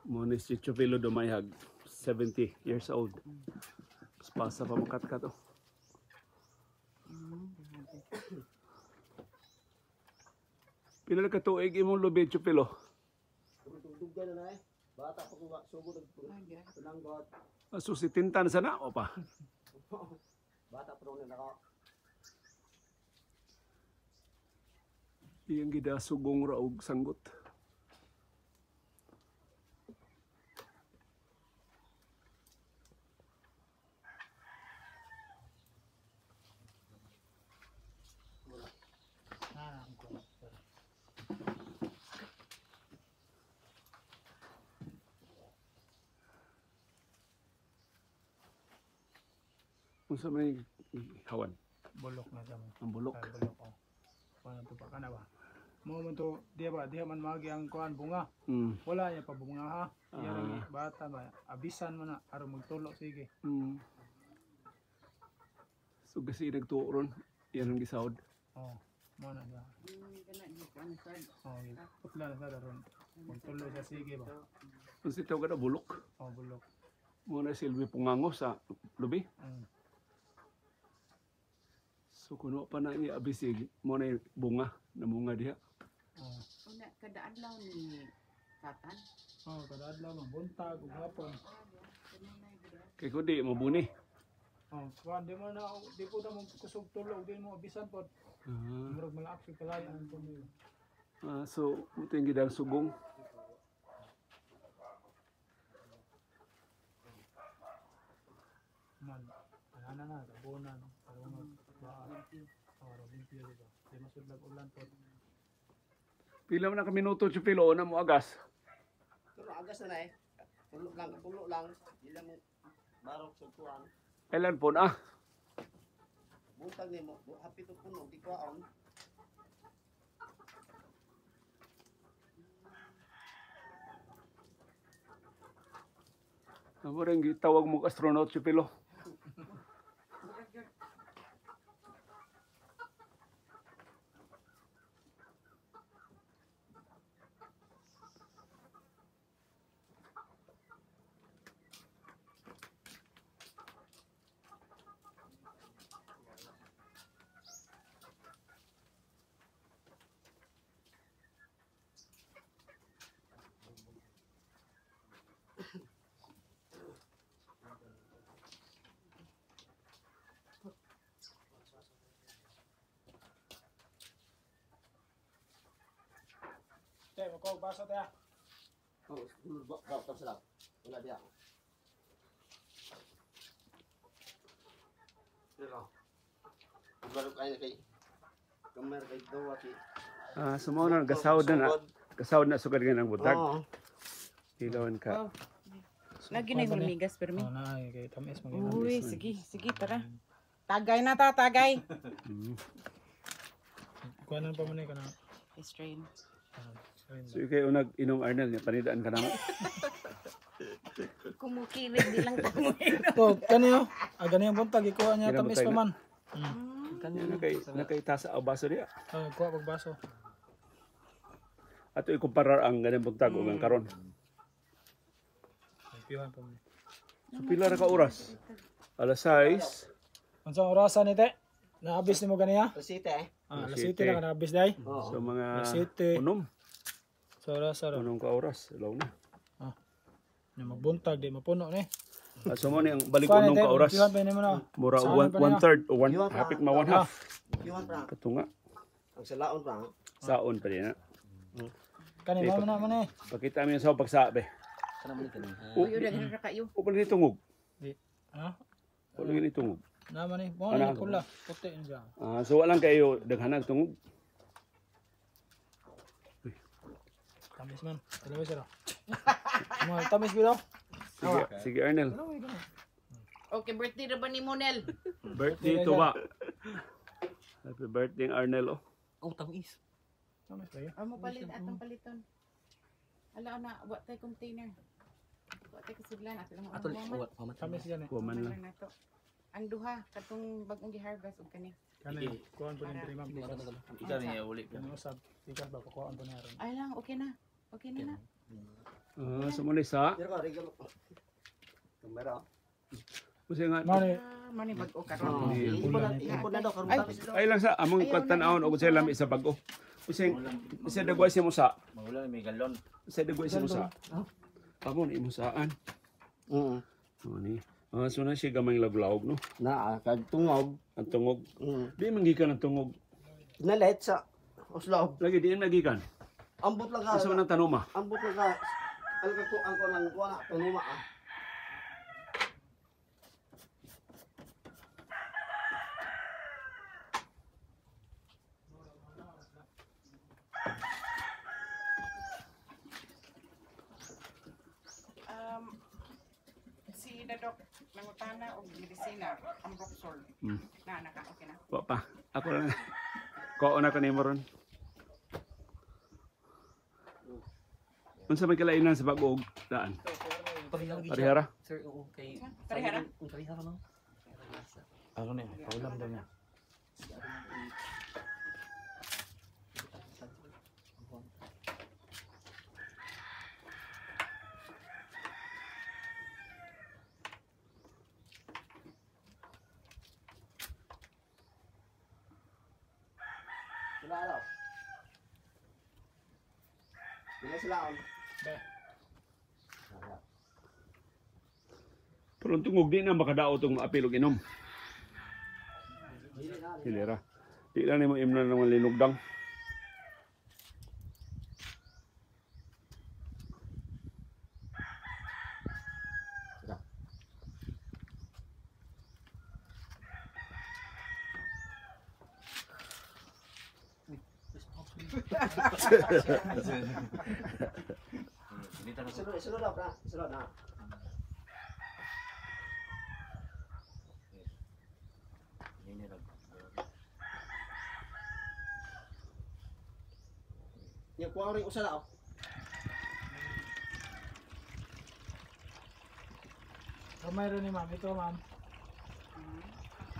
Muna si Chupilo Dumayhag, 70 years old. Pasa pa makat-kat oh. Pila na katuig imong lubi Chupilo? Dugay na eh. Bata pa ko sugod pinanggot. Susitintan sana o pa? Bata pa ron ako. Iyang gida sugong raog sanggot. Unsa may hawan? Bulok na siya mo. Ang bulok. Bulok oh. Kuan to pa kana ba? Mo man to, di ba? Di man magi ang kuan bunga. Wala niya pa bunga ha. Yang bata ba? Abisan man na aron magtulo sige. So kasi nagtuon yan ang gisawd. Oh, mo na siya. Oh, putla na sa daron. Magtulo siya sige ba? Unsa tawag na bulok? Oh, bulok. Mo na silbi pungango sa lubi. So kuno pa na ni abisig mo na bunga na bunga diha. Una kada adlaw ni Katan. Oh, kada adlaw man buntag ug hapon. Kay ko di mabuni. Oh, kuan di mo na di po ta mo kusog tulog din mo abisan pod. Murag malaak sa kalayan ang tuloy. So ito yung gidang sugong. Man, na tabunan, tarungan, limpyo dito. Di masudlag ulan po. Pila man na ka minuto Chupilo na mo agas. Pero agas na eh. Tulo lang. Di lang barok sa tuan. Kailan po na? Buntag nimo, happy to puno di kwaon. Amo ring gitawag mo astronaut Chupilo. Te, magkog baso te. Oh, bak tapos lang. Wala dia. Pero baru kay kamera kay daw ati. Sumo na gasawd na. Gasawd na sugad nga ng butag. Ilawan ka. Lagi na yung migas permi. Oh, na kay tamis mo. Uy, sige tara. Tagay na ta, tagay. Kuanan pa man ka na. Strain. So kay unag inong Arnel nga panidaan ka namo. Kumukilig di lang ta mo. To, kaniyo. Gani ang buntag ikuha niya tamis pa man. Kanya nakay tasa o baso diha. Kuha pag baso. Ato ikumparar ang ganang buntag ug ang karon. Piyuhan pa man. So pila ra ka oras? Alas 6. Unsang orasan ni te? Naabis nimo ganiya? Resite eh. Alas 7 na ka naabis day. So mga Alas 7. unom. So orasan. Unong ka oras, ilaw na. Na magbuntag di mapuno ni. So mo ni ang balik unong ka oras. Piyuhan pa nimo na. Mura 1/3 o 1 hapit ma 1/2. Kiwan pra. Katunga. Ang salaon pra. Saon pa din na. Kani mo na man eh. Pakita mi sa pagsabi. Kana man kani. Uy, daghan ra kayo. O pala ni tungog. Ha? Wala ni tungog. Naman eh. Mo na pula. Puti niya. So walang kayo daghanag tungog. Tamis man. Dalawa sira. Mo tamis bitaw. Sige Arnel. Okay, birthday ra ba ni Monel? Birthday to ba? Happy birthday Arnel oh. Oh, tamis. Tamis ba yun? Amo palit atong paliton. Ala na, wa tay container. Wa tay kasudlan ato lang Ato ang Tamis yan eh. Kuman lang. nato. Ang duha katong bagong gi-harvest ug kani. Kani. Kuhan po ng 3 ma'am. Ikaw niya uli. Kani usab. Ikas ba pakuhaan po na rin. Ay lang, okay na. Okay na na. Sumuli sa. Pero ka regalo. Kamera. Kasi nga. Mani, Mani bag-o Oh, karon. ipon na daw karon Ay. tapos. Ay lang sa among pagtan-awon og sa lami sa bago. Kasi dagway siya mo sa. Mawala may galon. Sa dagway siya mo sa. Amon imo saan. Mm. Ni. So na siya gamay laglawog no. Na kag tungog. Ang tungog. Mm. Di manggikan ang tungog. Nalet sa uslaw. Lagi di nagikan. Ambot lang ka. Asa man ang tanuma. Ambot lang ka. Alka ko ang ko lang kuha na tanuma ah. Si Dadok nangutana og medisina ang Roxol. Na naka okay na. Wa pa. Ako lang. Ko na kanimo ron. Unsa may kalainan sa bago og daan? Parihara. Sir, oo kay Parihara? Parihara no. ano ni, paulam daw niya. Sila daw. Sila on. Pero ang tungog di na makadao tong apil og inom. Hilera. Di lang nimo imna ng linugdang. Sunod daw na. Sunod na. Yung kuha rin usa na. Kamay rin ni ma'am, ito ma'am.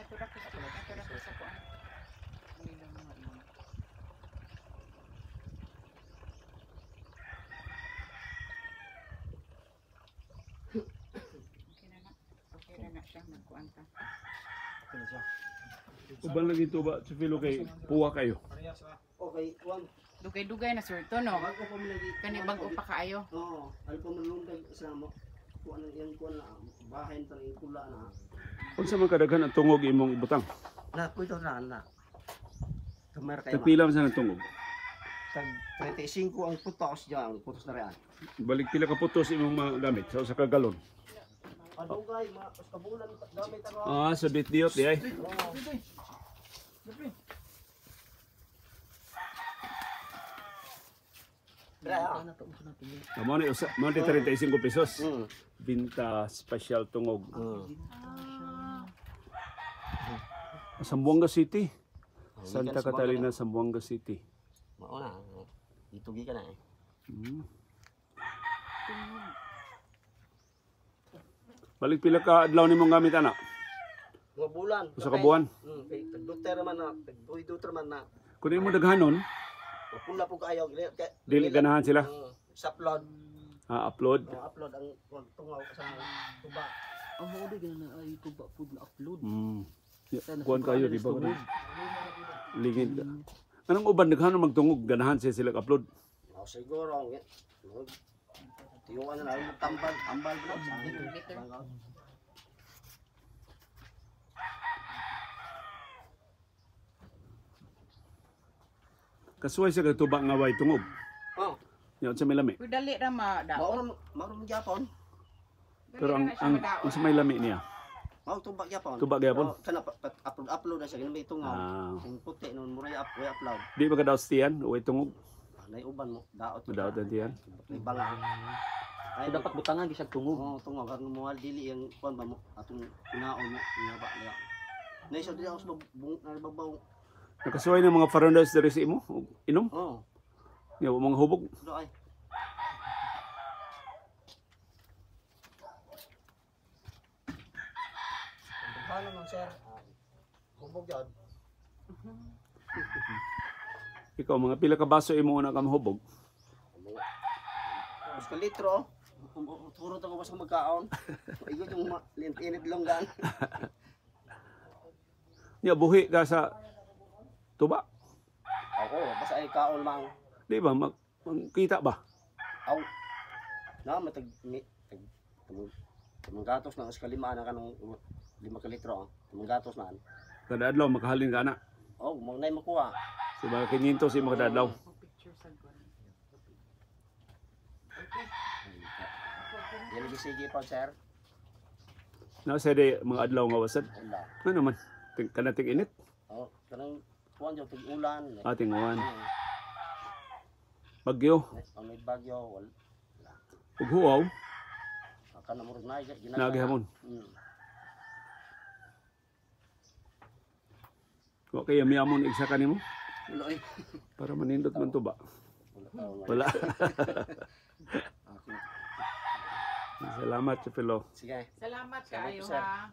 Ito ra ko sa kuan. Hindi lang mga imo. Okay na na siya magkuan ta. Uban lagi to ba sa filo kay puwa kayo. Parehas ba? Okay, kuwan. Dugay-dugay na sir to no. Bago pa mo lagi. Kani bag-o pa kaayo. Oo. Ano pa man lundag sa mo. Kuwan yan kuwan na. Bahen pa rin kula na. Unsa man kadaghan ang tungog imong ibutang? Na, kuito na. Kamera kayo ma. Tagpila man sa ng tungog. Tag 35 ang putos dyan. Putos na rin. Balik pila ka putos imong magamit sa usa ka galon. Adugay, mas kabulan gamit ano. So diot di ay. Amo ni usa, mo 35 pesos. Binta special tungog. Zamboanga City. Santa Catalina, Zamboanga City. Mao na. Itugi ka na eh. Balik pila ka adlaw nimong gamit ana? Mga bulan. Usa ka buwan. Kay tagdokter man na, tagduy-dokter man na. Kun imo daghanon, Pula po kayo. dili ganahan sila. Sa upload. Upload. Upload ang tungaw sa tuba. Ang mauli gina na ay tuba pud na upload. Kuan kayo di ba? Ligid ka. Anong uban daghanon magtungog ganahan sila upload? Siguro. Tiyuan na lang tambal ba? Kasuway sa katuba nga way tungog. Oh, Yan sa may lami. Kuy dali ra madaot. mao mo Japon. Pero ang sa may lami niya. Mao tubak Japon. Tubak gyapon? Kana upload na siya may tungaw. Ah. Ang puti non muray upload. Di ba ka daw stiyan? Way tungog. Nay uban mo daot. Madaot na tiyan. May bala. Ay So dapat butangan gisag tungog. oh, tungaw karon mo dili ang kuan ba mo atong inaon mo nga ba niya. Nay so dili ako babaw. Nakasuway ng mga foreigners diri sa imo inom. Oh, Nga mga hubog. do ay. Ano man sir? Hubog yun. Ikaw mga pila ka baso imo una ka mahubog. Mas ka litro. Turo to ko basta magkaon. Igo yung init longgan. Nya buhi ka sa tuba. Ako, basta ay kaon lang. Di ba magkita ba? Aw. Na matag gatos na sa kalima na kanang 5 ka litro. Gatos na. Kada adlaw makahalin ka na. Oh, mo nay makuha. Si mga 500 si mga adlaw. Picture sa kuan. Yan sige pa sir. Na sa di mga adlaw nga wasad. Wala. Ano naman? Kanating init. Oh, kanang kuan yung tag-ulan. Ating uwan. Bagyo. Ang may bagyo, wala. Ug huaw. Aka na murag na Nagihapon. Wa kaya miyamon igsa kanimo Wala eh. para manindot man to ba? Wala. Wala. Salamat sa pilo. Sige. Salamat Salamat, kayo sir. ha.